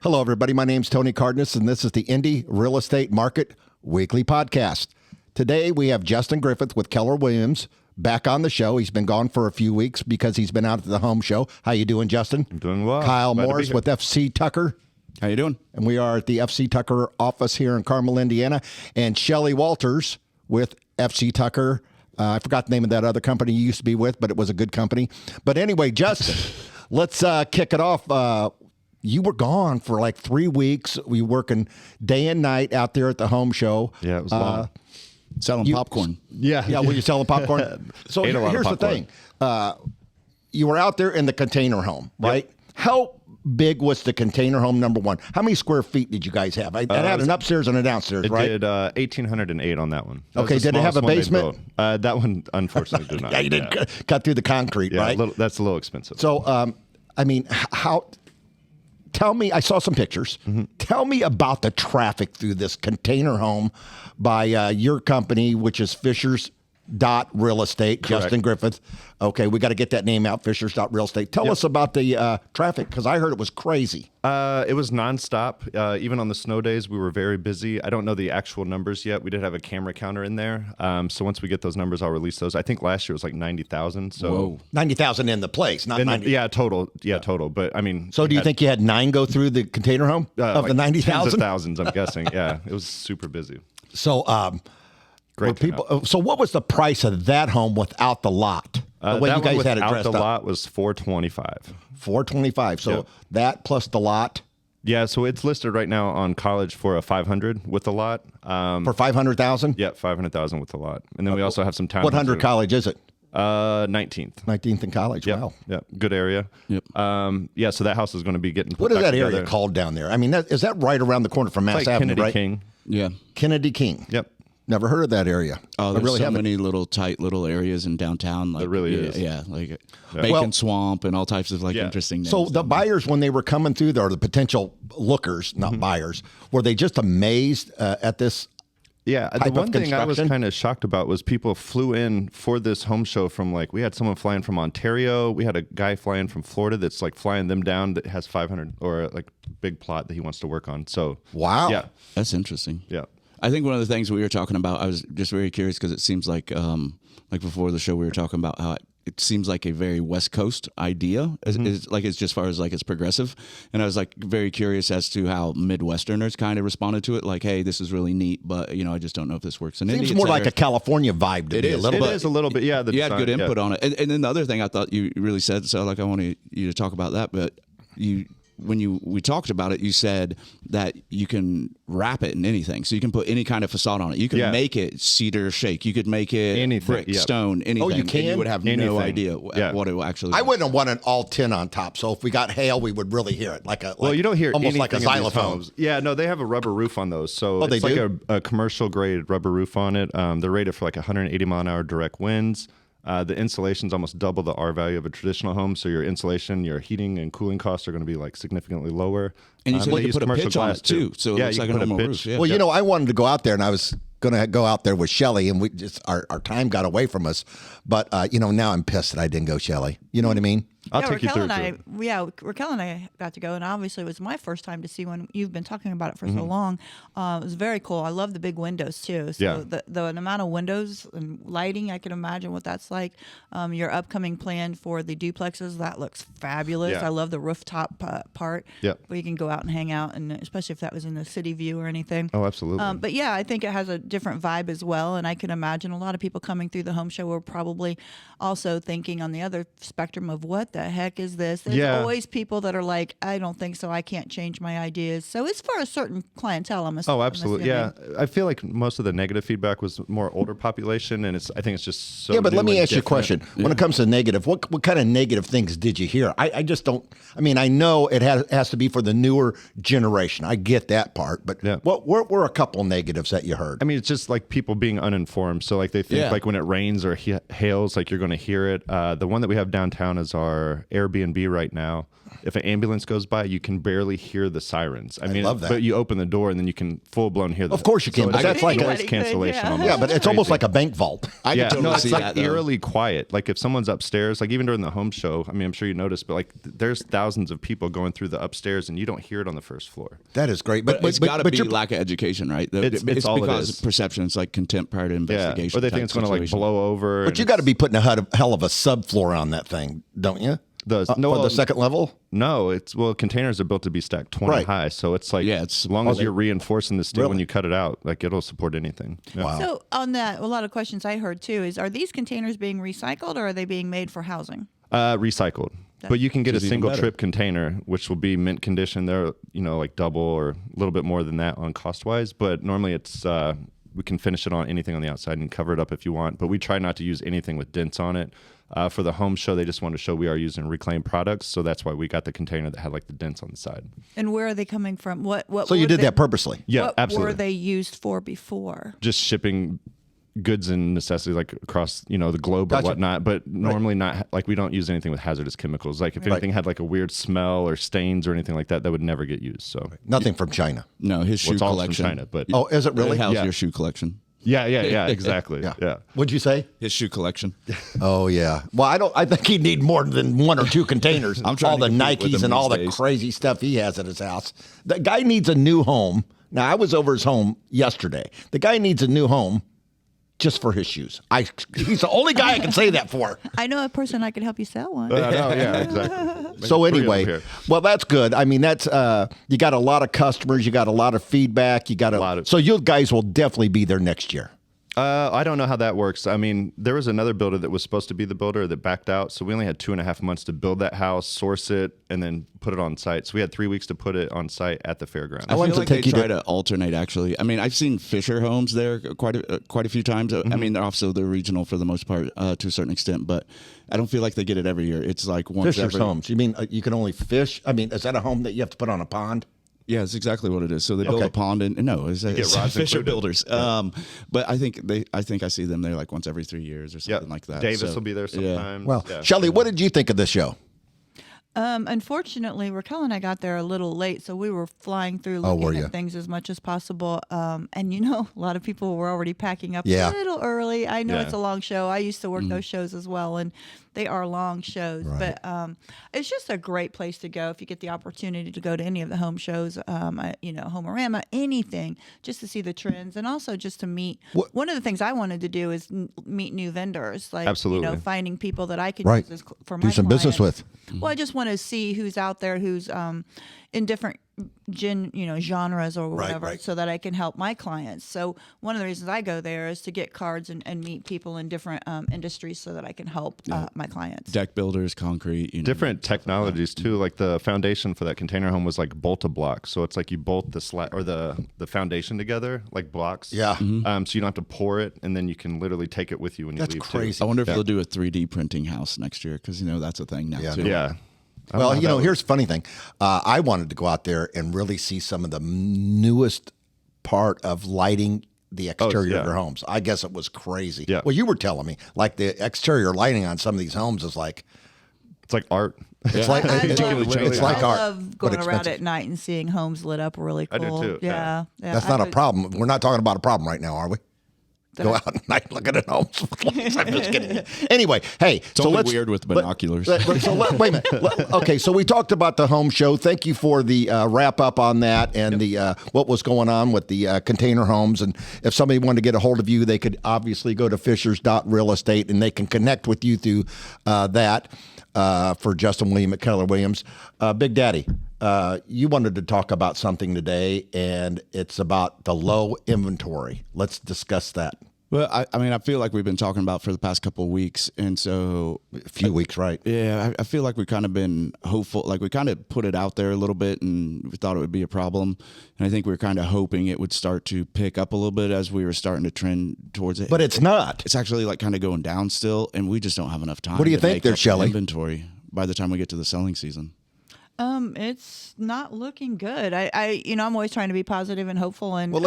Hello, everybody. My name's Tony Cardenas, and this is the Indy Real Estate Market Weekly Podcast. Today, we have Justin Griffith with Keller Williams back on the show. He's been gone for a few weeks because he's been out at the home show. How you doing, Justin? I'm doing well. Kyle Morris with FC Tucker. How you doing? And we are at the FC Tucker office here in Carmel, Indiana. And Shelly Walters with FC Tucker. I forgot the name of that other company you used to be with, but it was a good company. But anyway, Justin, let's kick it off. You were gone for like 3 weeks. We were working day and night out there at the home show. Yeah, it was long. Selling popcorn. Yeah, were you selling popcorn? So here's the thing. You were out there in the container home, right? Yep. How big was the container home, number one? How many square feet did you guys have? It had an upstairs and a downstairs, right? It did 1,808 on that one. Okay, did it have a basement? That one, unfortunately, did not. Yeah, you didn't cut through the concrete, right? That's a little expensive. So, tell me, I saw some pictures. Mm-hmm. Tell me about the traffic through this container home by your company, which is Fishers Real Estate. Correct. Justin Griffith. Okay, we got to get that name out, Fishers Real Estate. Tell us about the traffic, because I heard it was crazy. It was nonstop. Even on the snow days, we were very busy. I don't know the actual numbers yet. We did have a camera counter in there. So once we get those numbers, I'll release those. I think last year was like 90,000. So whoa. 90,000 in the place, not 90. Yeah, total. Yeah, total. But I mean, so do you think you had 9 go through the container home of like the 90,000? Tens of thousands, I'm guessing. Yeah, it was super busy. So, great people. So, what was the price of that home without the lot? The way that you guys had it without dressed the up. lot was $425. $425. So Yep. that plus the lot. Yeah, so it's listed right now on College for a $500 with the lot. For $500,000? Yeah, $500,000 with the lot, and then we also have some town. What 100 College is it? 19th. 19th and College. Yep. Wow. Yeah, good area. Yep. Yeah, so that house is going to be getting put What is back that together. area called down there? I mean, is that right around the corner from Mass It's like Avenue, Kennedy right? King. Yeah. Kennedy King. Yep. Never heard of that area. Oh, I there's really so haven't. many little tight little areas in downtown. Like, There really is. Yeah, like Bacon Well- Swamp and all types of Yeah. interesting names. So the buyers, when they were coming through there, or the potential lookers, not buyers, were they just amazed at this? Yeah, Type the of one thing I was construction? kind of shocked about was people flew in for this home show from we had someone flying from Ontario. We had a guy flying from Florida that's like flying them down that has 500 or like big plot that he wants to work on. So Wow. yeah, That's interesting. yeah. I think one of the things we were talking about, I was just very curious because it seems like before the show we were talking about how it seems like a very West Coast idea, it's just far as like it's progressive. And I was like very curious as to how Midwesterners kind of responded to it. Like, hey, this is really neat, but I just don't know if this works in Indy. Seems more like a California vibe to me. A little It bit. is a little bit. Yeah, You had good input on it. And then the other thing I thought you really said, so like I wanted you to talk about that, but when we talked about it, you said that you can wrap it in anything. So you can put any kind of facade on it. You can make it cedar shake. You could make it Anything, brick, yeah. stone, anything. Oh, you can? And you would have no Anything. idea Yeah. what it will actually I be. wouldn't have wanted all tin on top. So if we got hail, we would really hear it. Well, you don't hear almost anything like a in these xylophone. homes. Yeah, no, they have a rubber roof on those. So Oh, they it's like do? a commercial grade rubber roof on it. They're rated for like 180 mile an hour direct winds. The insulation's almost double the R value of a traditional home. So your insulation, your heating and cooling costs are going to be like significantly lower. And you said they you use could put a commercial pitch on glass it too. So it yeah, looks you like a can put normal pitch. roof. Yeah. Well, I wanted to go out there, and I was going to go out there with Shelly, and we just our time got away from us. But now I'm pissed that I didn't go, Shelly. You know what I mean? I'll take you through. Raquel and I got to go, and obviously it was my first time to see one. You've been talking about it for so long. It was very cool. I love the big windows too. So Yeah. the amount of windows and lighting, I can imagine what that's like. Your upcoming plan for the duplexes, that looks fabulous. Yeah. I love the rooftop part Yep. where you can go out and hang out, and especially if that was in the city view or anything. Oh, absolutely. But yeah, I think it has a different vibe as well. And I can imagine a lot of people coming through the home show were probably also thinking on the other spectrum of what the heck is this? There's Yeah. always people that are like, I don't think so. I can't change my ideas. So it's for a certain clientele. Oh, absolutely. Yeah. I feel like most of the negative feedback was more older population, and I think it's just so. Yeah, but let new me and ask you a different. question. When it comes to negative, what kind of negative things did you hear? I just don't. I mean, I know it has to be for the newer generation. I get that part, but Yeah. what were a couple negatives that you heard? I mean, it's just like people being uninformed. So like they think Yeah. like when it rains or hails, like you're going to hear it. The one that we have downtown downtown is our Airbnb right now. If an ambulance goes by, you can barely hear the sirens. I mean, love that. But you open the door and then you can full blown hear. Of course you can, So but it's that's like noise cancellation. Yeah. Almost. Yeah, but it's almost crazy. like a bank vault. I Yeah, can totally no, see it's like that, though. eerily quiet. Like if someone's upstairs, like even during the home show, I mean, I'm sure you noticed, but like there's thousands of people going through the upstairs and you don't hear it on the first floor. That is great. But it's got to be you're- lack of education, right? It's all it because is. of perception. It's like contempt prior to Yeah. investigation. Or they think it's going to like blow over. But you got to be putting a hell of a subfloor on that thing, don't you? No, for the second level? No, containers are built to be stacked 20 Right. high. So it's like, Yeah, as long as you're reinforcing the steel Really? when you cut it out, like it'll support anything. Yeah. Wow. So on that, a lot of questions I heard too is: are these containers being recycled or are they being made for housing? Recycled. But you can get a Which is even single better. trip container, which will be mint condition. They're, like double or a little bit more than that on cost wise. But normally it's, we can finish it on anything on the outside and cover it up if you want. But we try not to use anything with dents on it. For the home show, they just want to show we are using reclaimed products. So that's why we got the container that had like the dents on the side. And where are they coming from? What? So you were did they- that purposely? Yeah, what absolutely. were they used for before? Just shipping goods and necessities like across the globe Gotcha. or whatnot, but normally not like we don't use anything with hazardous chemicals. Like if anything had like a weird smell or stains or anything like that, that would never get used. So Nothing from China. No, his shoe it's all from collection. China, but Oh, is it really? How's Yeah. your shoe collection? yeah, exactly. Yeah. What'd you say? His shoe collection. Oh yeah. Well, I think he'd need more than one or two containers. I'm trying all to the compete with Nikes him and all these the days. crazy stuff he has at his house. The guy needs a new home. Now I was over his home yesterday. The guy needs a new home just for his shoes. He's the only guy I can say that for. I know a person I could help you sell one. No, yeah, exactly. So Three of them anyway, here. well, that's good. I mean, that's you got a lot of customers, you got a lot of feedback, you got a lot of- so you guys will definitely be there next year. I don't know how that works. I mean, there was another builder that was supposed to be the builder that backed out. So we only had 2.5 months to build that house, source it, and then put it on site. So we had 3 weeks to put it on site at the fairground. I wanted feel to like take they you try to- to alternate. Actually, I mean, I've seen Fisher homes there quite a few times. I mean, they're also regional for the most part to a certain extent, but I don't feel like they get it every year. It's like once Fisher's every. homes. You mean you can only fish? I mean, is that a home that you have to put on a pond? Yeah, it's exactly what it is. So they build Okay. a pond, and no, it's rods Fisher included. builders. But I think I see them there like once every 3 years or something like that. Davis So, will be there yeah. sometimes. Well, Yeah. Shelley, what did you think of this show? Unfortunately, Raquel and I got there a little late, so we were flying through Oh, were looking you? at things as much as possible. And a lot of people were already packing up Yeah. a little early. I know Yeah. it's a long show. I used to Mm-hmm. work those shows as well, and they are long shows. But it's just a great place to go if you get the opportunity to go to any of the home shows, Homerama, anything, just to see the trends and also just to meet. What- One of the things I wanted to do is meet new vendors, like Absolutely. finding people that I could Right. use for my Do some business clients. with. Well, I just want to see who's out there who's in different genres or whatever, right. so that I can help my clients. So one of the reasons I go there is to get cards and meet people in different industries so that I can help my clients. Deck builders, concrete, Different technologies too. Like the foundation for that container home was like bolt-a-block. So it's like you bolt the foundation together like blocks. Yeah. So you don't have to pour it, and then you can literally take it with you when you That's leave. crazy. I wonder if they'll do a 3D printing house next year because that's a thing now Yeah. too. Too. Yeah. I don't Well, know how that here's the funny thing. I wanted to go out there and really see some of the newest part of lighting the exterior yeah. of your homes. I guess it was crazy. Yeah. Well, you were telling me, like the exterior lighting on some of these homes is like, It's like art. it's like, I it's, love- it's like I art, love but going around expensive. at night and seeing homes lit up really I do cool. too, Yeah. That's I not a would- problem. We're not talking about a problem right now, are we? Go out at night looking at homes. I'm just kidding. Anyway, hey, It's only weird with binoculars. wait a minute. Okay, so we talked about the home show. Thank you for the wrap up on that and the what was going on with the container homes. And if somebody wanted to get a hold of you, they could obviously go to fishers.realestate and they can connect with you through that for Justin William at Keller Williams. Big Daddy, you wanted to talk about something today, and it's about the low inventory. Let's discuss that. Well, I feel like we've been talking about for the past couple of weeks, and so A few weeks, right? yeah, I feel like we've kind of been hopeful. Like we kind of put it out there a little bit, and we thought it would be a problem. And I think we were kind of hoping it would start to pick up a little bit as we were starting to trend towards it. But it's not. It's actually like kind of going down still, and we just don't have enough time. What do you to think make there, up the Shelley? Inventory by the time we get to the selling season. It's not looking good. I'm always trying to be positive and hopeful. And Well,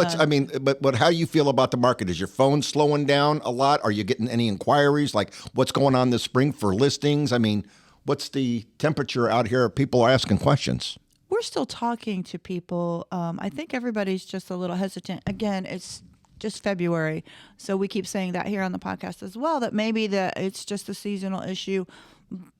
but how do you feel about the market? Is your phone slowing down a lot? Are you getting any inquiries? Like, what's going on this spring for listings? I mean, what's the temperature out here? People are asking questions. we're still talking to people. I think everybody's just a little hesitant. Again, it's just February, so we keep saying that here on the podcast as well, that maybe that it's just a seasonal issue.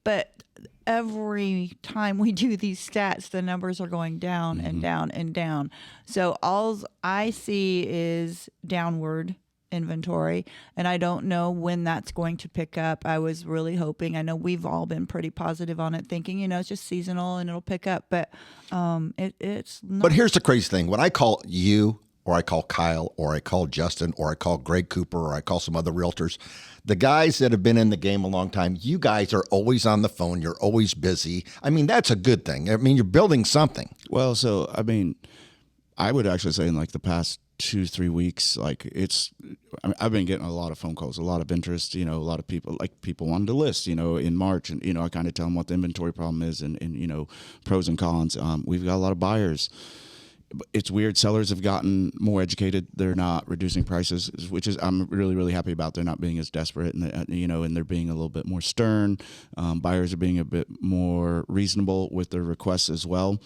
But every time we do these stats, the numbers are going down and down and down. So all I see is downward inventory, and I don't know when that's going to pick up. I was really hoping. I know we've all been pretty positive on it, thinking, it's just seasonal and it'll pick up. But it's not. But here's the crazy thing. When I call you, or I call Kyle, or I call Justin, or I call Greg Cooper, or I call some other realtors, the guys that have been in the game a long time, you guys are always on the phone. You're always busy. I mean, that's a good thing. I mean, you're building something. Well, so, I mean, I would actually say in like the past 2-3 weeks, I've been getting a lot of phone calls, a lot of interest, a lot of people wanted to list, in March, and, I kind of tell them what the inventory problem is and pros and cons. We've got a lot of buyers. It's weird. Sellers have gotten more educated. They're not reducing prices, which is I'm really, really happy about. They're not being as desperate, and and they're being a little bit more stern. Buyers are being a bit more reasonable with their requests as well.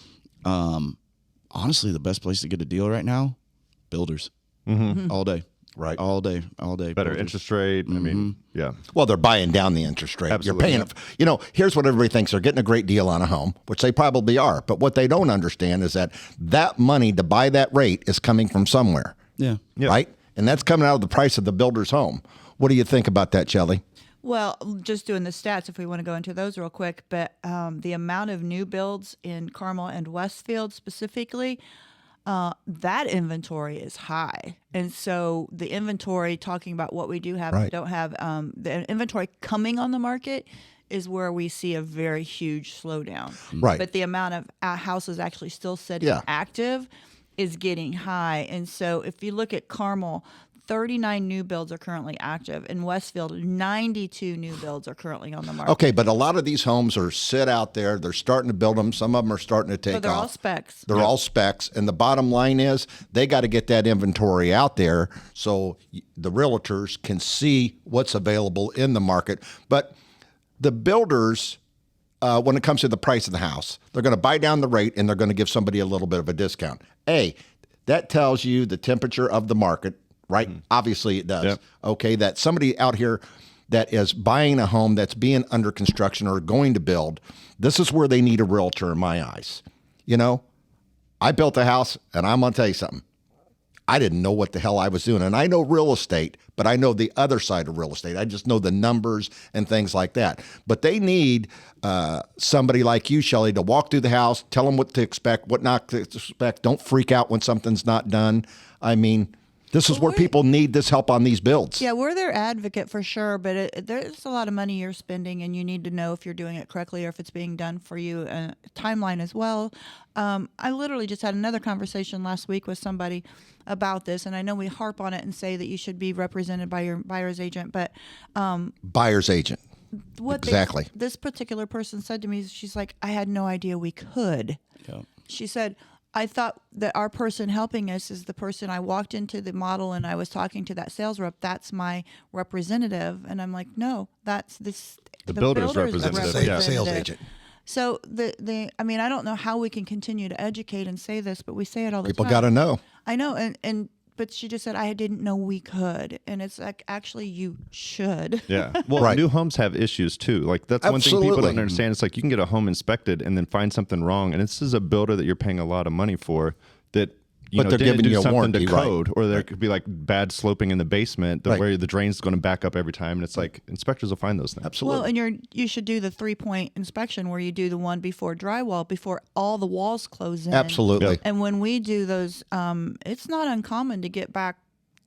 Honestly, the best place to get a deal right now, builders, all day. Right. All day. Better builders. interest rate. I mean, yeah. Well, they're buying down the interest rate. Absolutely. You're paying, here's what everybody thinks. They're getting a great deal on a home, which they probably are. But what they don't understand is that money to buy that rate is coming from somewhere. Yeah. Right? And that's coming out of the price of the builder's home. What do you think about that, Shelley? Well, just doing the stats, if we want to go into those real quick, but the amount of new builds in Carmel and Westfield specifically, that inventory is high. And so the inventory, talking about what we do have and don't have, the inventory coming on the market is where we see a very huge slowdown. Right. But the amount of houses actually still sitting active is getting high. And so if you look at Carmel, 39 new builds are currently active. In Westfield, 92 new builds are currently on the market. Okay, but a lot of these homes are sit out there. They're starting to build them. Some of them are starting to take off. So they're all specs. They're all specs. And the bottom line is they got to get that inventory out there so the realtors can see what's available in the market. But the builders, when it comes to the price of the house, they're going to buy down the rate and they're going to give somebody a little bit of a discount. That tells you the temperature of the market. Right? Obviously it does. Yep. Okay. That somebody out here that is buying a home that's being under construction or going to build, this is where they need a realtor in my eyes. I built a house and I'm going to tell you something. I didn't know what the hell I was doing. And I know real estate, but I know the other side of real estate. I just know the numbers and things like that. But they need somebody like you, Shelley, to walk through the house, tell them what to expect, what not to expect. Don't freak out when something's not done. I mean, this is where people need this help on these builds. Yeah, we're their advocate for sure, but there's a lot of money you're spending, and you need to know if you're doing it correctly or if it's being done for you. Timeline as well. I literally just had another conversation last week with somebody about this, and I know we harp on it and say that you should be represented by your buyer's agent, but buyer's agent. Exactly. This particular person said to me, she's like, I had no idea we could. Yeah. She said, I thought that our person helping us is the person. I walked into the model and I was talking to that sales rep. That's my representative. And I'm like, no, that's this. The builder's representative. Yeah. Sales agent. So I mean, I don't know how we can continue to educate and say this, but we say it all the People time. got to know. I know. But she just said, I didn't know we could. And it's like, actually, you should. Yeah. Well, new homes have issues too. Like that's one thing people don't understand. It's like you can get a home inspected and then find something wrong. And this is a builder that you're paying a lot of money for that, they're didn't giving do you a something warranty, to code. right. Or there could be like bad sloping in the basement where the drain's going to back up every time. And it's like inspectors will find those things. Absolutely. Well, and you should do the 3-point inspection where you do the one before drywall, before all the walls close in. Absolutely. Yep. And when we do those, it's not uncommon to get back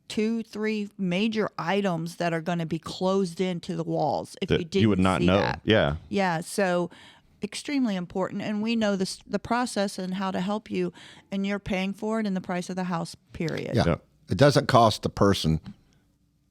2-3 major items that are going to be closed into the walls if That you didn't you would not see know. that. Yeah. So extremely important, and we know the process and how to help you, and you're paying for it in the price of the house. Period. Yeah. It doesn't cost the person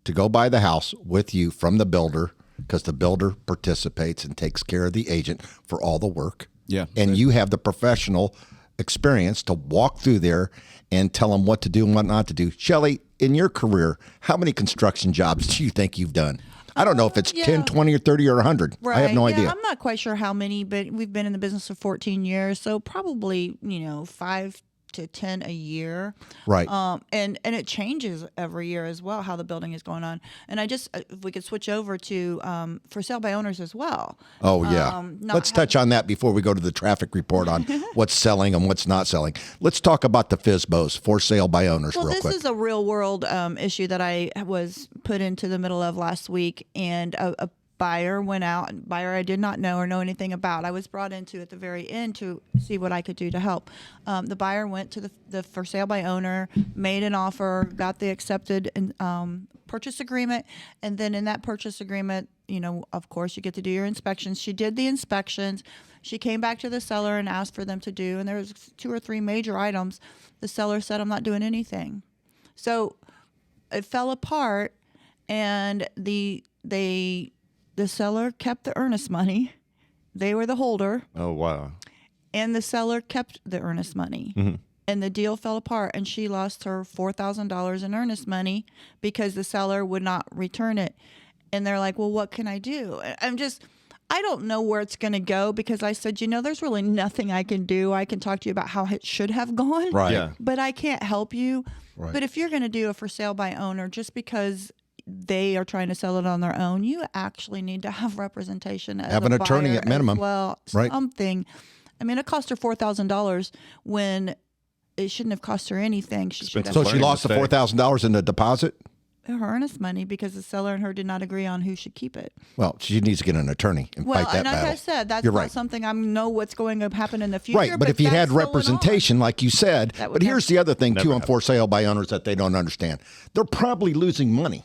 to go buy the house with you from the builder because the builder participates and takes care of the agent for all the work. Yeah. And you have the professional experience to walk through there and tell them what to do and what not to do. Shelley, in your career, how many construction jobs do you think you've done? I don't know if it's 10, 20, or 30, or 100. Right. I have no yeah, idea. I'm not quite sure how many, but we've been in the business for 14 years, so probably 5 to 10 a year. Right. And it changes every year as well, how the building is going on. And I just, if we could switch over to for sale by owners as well. Oh, yeah. Let's touch on that before we go to the traffic report on what's selling and what's not selling. Let's talk about the FSBOs, for sale by owners, Well, real this quick. is a real world issue that I was put into the middle of last week, and a buyer went out, and buyer I did not know or know anything about. I was brought into at the very end to see what I could do to help. The buyer went to the for sale by owner, made an offer, got the accepted purchase agreement, and then in that purchase agreement, of course, you get to do your inspections. She did the inspections. She came back to the seller and asked for them to do, and there was 2 or 3 major items. The seller said, "I'm not doing anything." So it fell apart, and the seller kept the earnest money. They were the holder. Oh, wow. And the seller kept the earnest money. Mm-hmm. And the deal fell apart, and she lost her $4,000 in earnest money because the seller would not return it. And they're like, "Well, what can I do?" I don't know where it's going to go, because I said, there's really nothing I can do. I can talk to you about how it should have gone, Right. Yeah. but I can't help you. Right. But if you're going to do a for sale by owner, just because they are trying to sell it on their own, you actually need to have representation. As Have a an attorney buyer at minimum. as well, Right. something. I mean, it cost her $4,000 when it shouldn't have cost her anything. She should have So she Learning lost the mistake. $4,000 in the deposit? her earnest money because the seller and her did not agree on who should keep it. Well, she needs to get an attorney and Well, fight that and like battle. I said, that's You're not right. something I know what's going to happen in the future. Right, but if you had that's going on. representation, like you said, That would but here's never- the other thing, too, Never on for sale by owners that they don't understand. They're probably losing money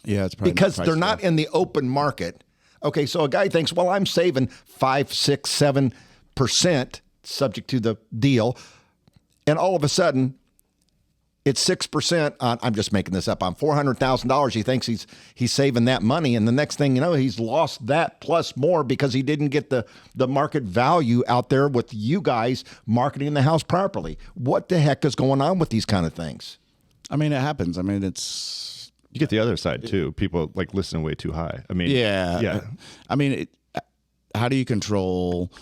Yeah, it's probably because not they're priced not well. in the open market. Okay, so a guy thinks, well, I'm saving 5, 6, 7% subject to the deal, and all of a sudden, it's 6% on, I'm just making this up, on $400,000. He thinks he's saving that money, and the next thing you know, he's lost that plus more because he didn't get the market value out there with you guys marketing the house properly. What the heck is going on with these kind of things? I mean, it happens. I mean, it's You get the other side too. People like listen way too high. I mean, yeah. I mean, how do you control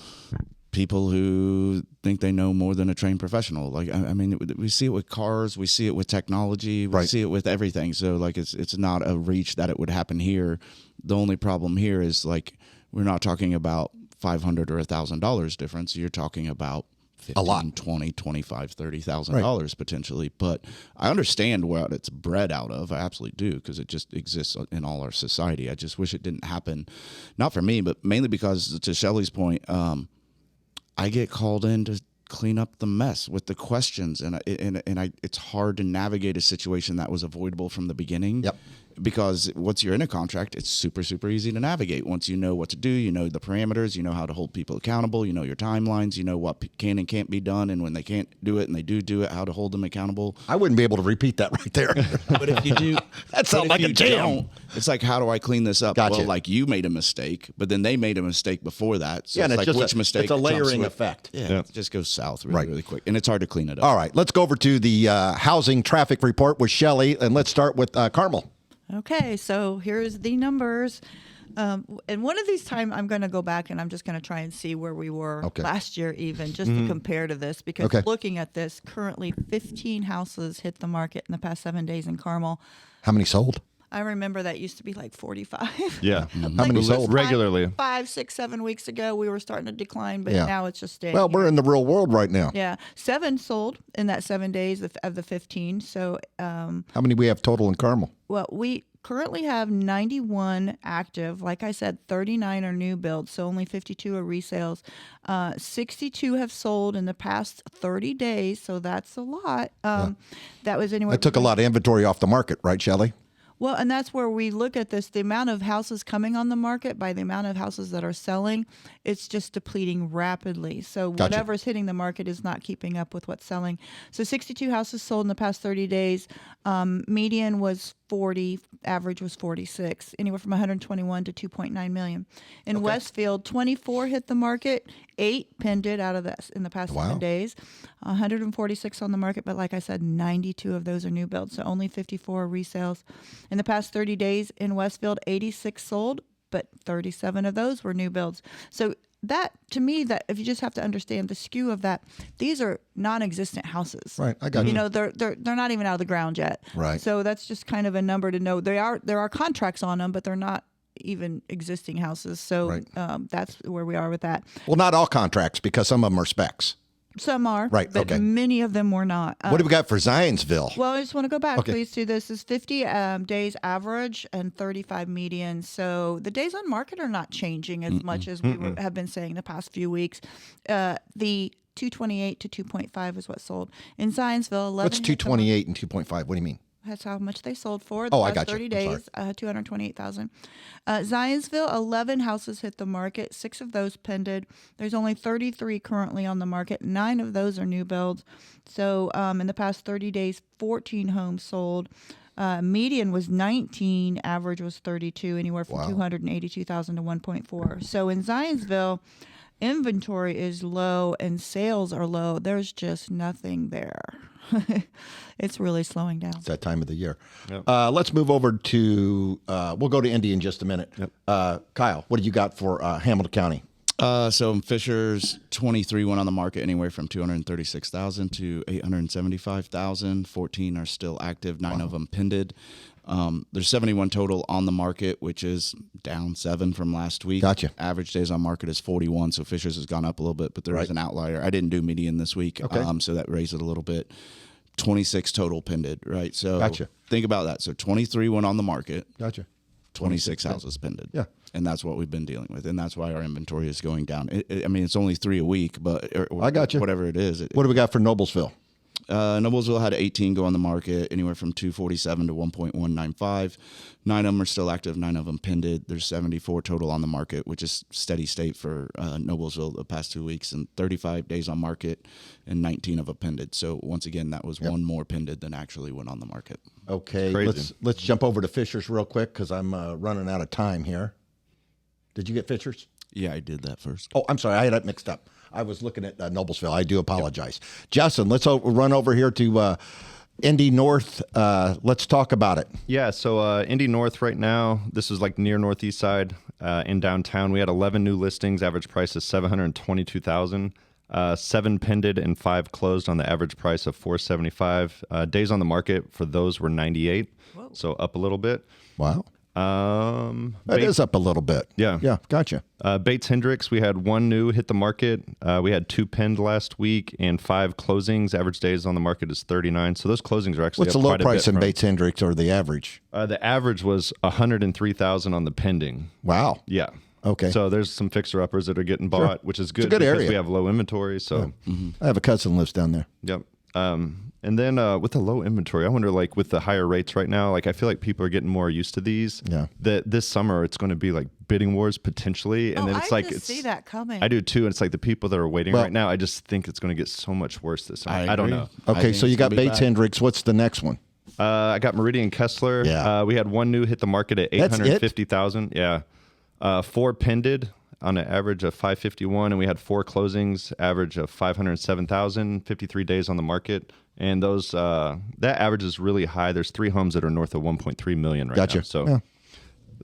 people who think they know more than a trained professional? Like, I mean, we see it with cars, we see it with technology, we Right. see it with everything. So, like, it's not a reach that it would happen here. The only problem here is, like, we're not talking about $500 or $1,000 difference. You're talking about A lot. $20,000, $25,000, $30,000 potentially. But I understand where it's bred out of. I absolutely do, because it just exists in all our society. I just wish it didn't happen, not for me, but mainly because, to Shelley's point, I get called in to clean up the mess with the questions, and it's hard to navigate a situation that was avoidable from the beginning. Yep. Because once you're in a contract, it's super, super easy to navigate. Once you know what to do, you know the parameters, you know how to hold people accountable, you know your timelines, you know what can and can't be done, and when they can't do it and they do it, how to hold them accountable. I wouldn't be able to repeat that right there. But if you do, That sounds like a jam. It's like, how do I clean this up? Gotcha. Well, like, you made a mistake, but then they made a mistake before that. So Yeah, and it's it's like, just which a- mistake? it's a jumps layering with- effect. Yeah, Yeah. it just goes south really, Right. really quick, and it's hard to clean it up. All right, let's go over to the housing traffic report with Shelley, and let's start with Carmel. Okay, so here's the numbers. And one of these times, I'm going to go back and I'm just going to try and see where we were Okay. last year, even just to compare to this. Because Okay. looking at this, currently 15 houses hit the market in the past 7 days in Carmel. How many sold? I remember that used to be like 45. Yeah. How many sold? Regularly. 5, 6, 7 weeks ago, we were starting to decline, but Yeah. now it's just staying. Well, we're here. in the real world right now. Yeah, 7 sold in that 7 days of the 15. So, How many we have total in Carmel? well, we currently have 91 active. Like I said, 39 are new builds, so only 52 are resales. 62 have sold in the past 30 days, so that's a lot. That was anywhere. That took a lot of inventory off the market, right, Shelley? Well, and that's where we look at this. The amount of houses coming on the market by the amount of houses that are selling, it's just depleting rapidly. So whatever's hitting the market is not keeping up with what's selling. So 62 houses sold in the past 30 days. Median was 40, average was 46, anywhere from 121 to 2.9 million. In Westfield, 24 hit the market, 8 pended out of this in the past 7 days, 146 on the market, but like I said, 92 of those are new builds, so only 54 are resales. In the past 30 days in Westfield, 86 sold, but 37 of those were new builds. So that, to me, that if you just have to understand the skew of that, these are non-existent houses. Right, I got you. You know, they're not even out of the ground yet. Right. So that's just kind of a number to know. There are contracts on them, but they're not even existing houses. So that's where we are with that. Well, not all contracts, because some of them are specs. Some are, Right, but okay. many of them were not. What do we got for Zionsville? Well, I just want to go back, Okay. please, to this. Is 50 days average and 35 median. So the days on market are not changing as much as we have been saying the past few weeks. The 228 to 2.5 is what sold. In Zionsville, 11. What's 228 and 2.5? What do you mean? That's how much they sold for. Oh, The I last got you. 30 I'm sorry. days, 228,000. Zionsville, 11 houses hit the market. 6 of those pended. There's only 33 currently on the market. 9 of those are new builds. So in the past 30 days, 14 homes sold. Median was 19. Average was 32. Anywhere from 282,000 to 1.4. So in Zionsville, inventory is low and sales are low. There's just nothing there. It's really slowing down. It's that time of the year. Yep. Let's move over to, we'll go to Indy in just a minute. Yep. Kyle, what do you got for Hamilton County? So in Fisher's, 23 went on the market anywhere from 236,000 to 875,000. 14 are still active. 9 of them pended. There's 71 total on the market, which is down 7 from last week. Gotcha. Average days on market is 41, so Fisher's has gone up a little bit, but there is an outlier. I didn't do median this week, so that raised it a little bit. 26 total pended, right? So Gotcha. think about that. So 23 went on the market. Gotcha. 26 houses pended. Yeah. And that's what we've been dealing with. And that's why our inventory is going down. I mean, it's only 3 a week, but I got you. Whatever it is. What do we got for Noblesville? Noblesville had 18 go on the market, anywhere from 247 to 1.195. 9 of them are still active, 9 of them pended. There's 74 total on the market, which is steady state for Noblesville the past 2 weeks, and 35 days on market, and 19 of them pended. So once again, that was one more pended than actually went on the market. Okay, Crazy. let's jump over to Fisher's real quick because I'm running out of time here. Did you get Fisher's? Yeah, I did that first. Oh, I'm sorry. I had that mixed up. I was looking at Noblesville. I do apologize. Justin, let's run over here to Indy North. Let's talk about it. Yeah, so Indy North right now, this is like near northeast side in downtown. We had 11 new listings. Average price is $722,000. 7 pended and 5 closed on the average price of $475. Days on the market for those were 98, so up a little bit. Wow. That is up a little bit. Yeah. Yeah, gotcha. Bates Hendricks, we had 1 new hit the market. We had 2 penned last week and 5 closings. Average days on the market is 39. So those closings are actually What's up the low quite a price bit in from- Bates Hendricks or the average? The average was $103,000 on the pending. Wow. Yeah. Okay. So there's some fixer-uppers that are getting bought, which is good, good because area. we have low inventory. So, I have a cousin lives down there. Yep. And then with the low inventory, I wonder, like with the higher rates right now, like I feel like people are getting more used to these. Yeah. That this summer it's going to be like bidding wars potentially, and then it's I like just see that coming. I do too, and it's like the people that are waiting Well- right now. I just think it's going to get so much worse this summer. I I don't agree. know. I Okay, think so you it's got gonna be Bates bad. Hendricks. What's the next one? I got Meridian Kessler. Yeah. We had 1 new hit the market at That's it? 850,000. Yeah. 4 pended on an average of 551, and we had 4 closings, average of 507,000. 53 days on the market, and those that average is really high. There's 3 homes that are north of 1.3 million right Gotcha. now. So Yeah.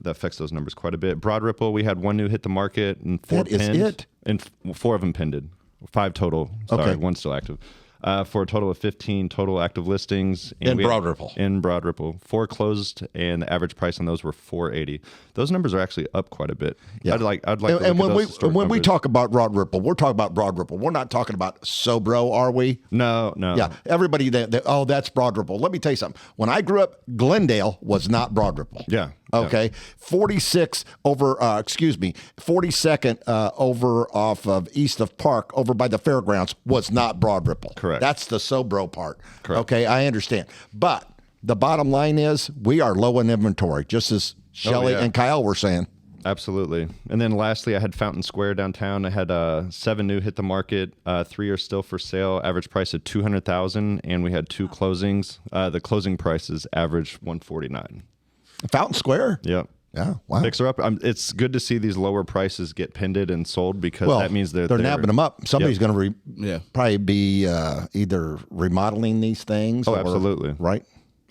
that affects those numbers quite a bit. Broad Ripple, we had 1 new hit the market and 4 That is penned, it? and 4 of them pended. 5 total. Sorry, Okay. 1 still active. For a total of 15 total active listings. In we had- Broad Ripple. In Broad Ripple. 4 closed, and the average price on those were $480. Those numbers are actually up quite a bit. Yeah. I'd like And to look when at we those historic when we numbers. talk about Broad Ripple, we're talking about Broad Ripple. We're not talking about Sobro, are we? No. Yeah, everybody oh, that's Broad Ripple. Let me tell you something. When I grew up, Glendale was not Broad Ripple. Yeah. Okay. 46 over, 42nd over off of east of Park over by the fairgrounds was not Broad Ripple. Correct. That's the Sobro part. Correct. Okay, I understand. But the bottom line is we are low in inventory, just as Shelly yeah. and Kyle were saying. Absolutely. And then lastly, I had Fountain Square downtown. I had 7 new hit the market, 3 are still for sale. Average price of $200,000, and we had 2 closings. The closing prices averaged $149. Fountain Square? Yep. Yeah, wow. Fixer up. It's good to see these lower prices get pinned and sold because that means they're nabbing them up. Somebody's going to probably be either remodeling these things. Oh, absolutely. Right?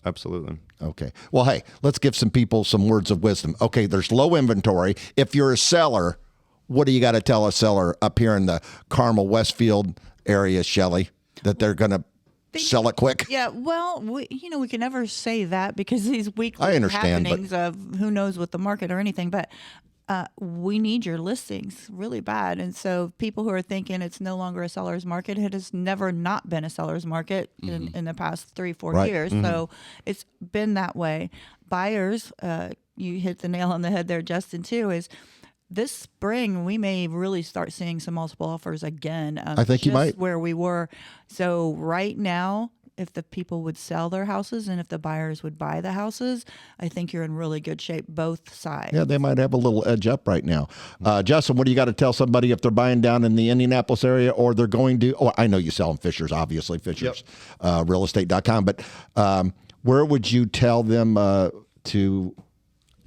Absolutely. Okay. Well, hey, let's give some people some words of wisdom. Okay, there's low inventory. If you're a seller, what do you got to tell a seller up here in the Carmel Westfield area, Shelly, that they're going to sell it quick? Yeah, well, we can never say that because these weekly happenings of who knows with the market or anything, but we need your listings really bad. And so people who are thinking it's no longer a seller's market, it has never not been a seller's market in the past 3-4 years. So it's been that way. Buyers, you hit the nail on the head there, Justin, too, is this spring we may really start seeing some multiple offers again. I think you might. Where we were. So right now, if the people would sell their houses and if the buyers would buy the houses, I think you're in really good shape, both sides. Yeah, they might have a little edge up right now. Justin, what do you got to tell somebody if they're buying down in the Indianapolis area or they're going to, I know you sell in Fishers, obviously, Fishers, realestate.com, but where would you tell them to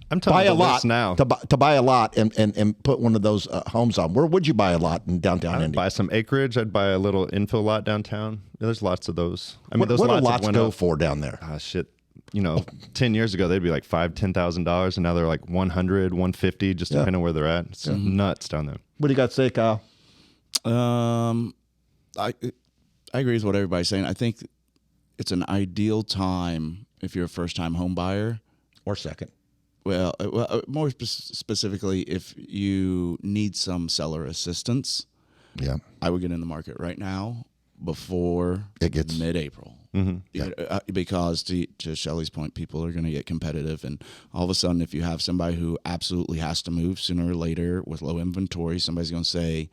I'm telling buy a lot now to buy a lot and put one of those homes on? Where would you buy a lot in downtown Indy? Buy some acreage. I'd buy a little infill lot downtown. There's lots of those. I mean, What do lots go for down there? Shit. 10 years ago they'd be like $5,000-$10,000, and now they're like 100, 150, just depending on where they're at. It's nuts down there. What do you got to say, Kyle? I agree with what everybody's saying. I think it's an ideal time if you're a first-time home buyer Or second. Well, more specifically, if you need some seller assistance, I would get in the market right now before it gets mid-April. Because to Shelly's point, people are going to get competitive, and all of a sudden, if you have somebody who absolutely has to move sooner or later with low inventory, somebody's going to say,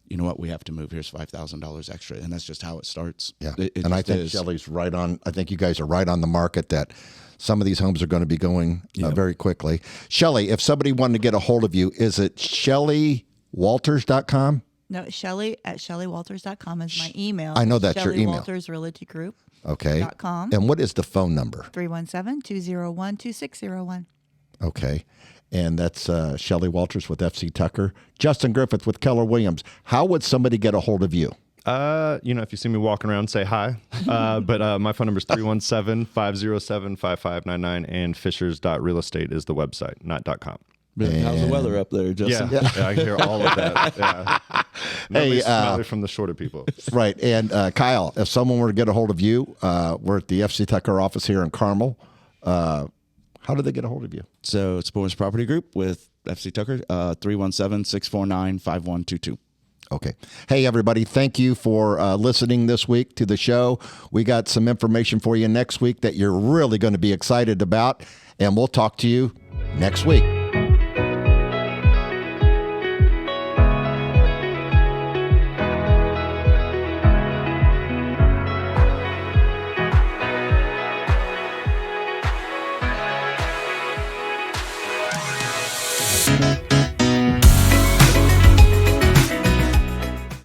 you know what, we have to move. Here's $5,000 extra, and that's just how it starts. Yeah, and I think Shelly's right on. I think you guys are right on the market that some of these homes are going to be going very quickly. Shelly, if somebody wanted to get a hold of you, is it ShellyWalters.com? No, Shelly at ShellyWalters.com is my email. I know that's Shelly your email. Walters Realty Group. Okay. .com. And what is the phone number? 317-201-2601. Okay. And that's Shelly Walters with FC Tucker. Justin Griffith with Keller Williams. How would somebody get a hold of you? If you see me walking around, say hi. But my phone number is 317-507-5599, and fishers.realestate is the website, not .com. How's the weather up there, Justin? Yeah, I can hear all of that. Yeah. Nobody's smiling from the shorter people. Right. And Kyle, if someone were to get a hold of you, we're at the FC Tucker office here in Carmel. How do they get a hold of you? So it's Boris Property Group with FC Tucker, 317-649-5122. Okay. Hey, everybody. Thank you for listening this week to the show. We got some information for you next week that you're really going to be excited about, and we'll talk to you next week.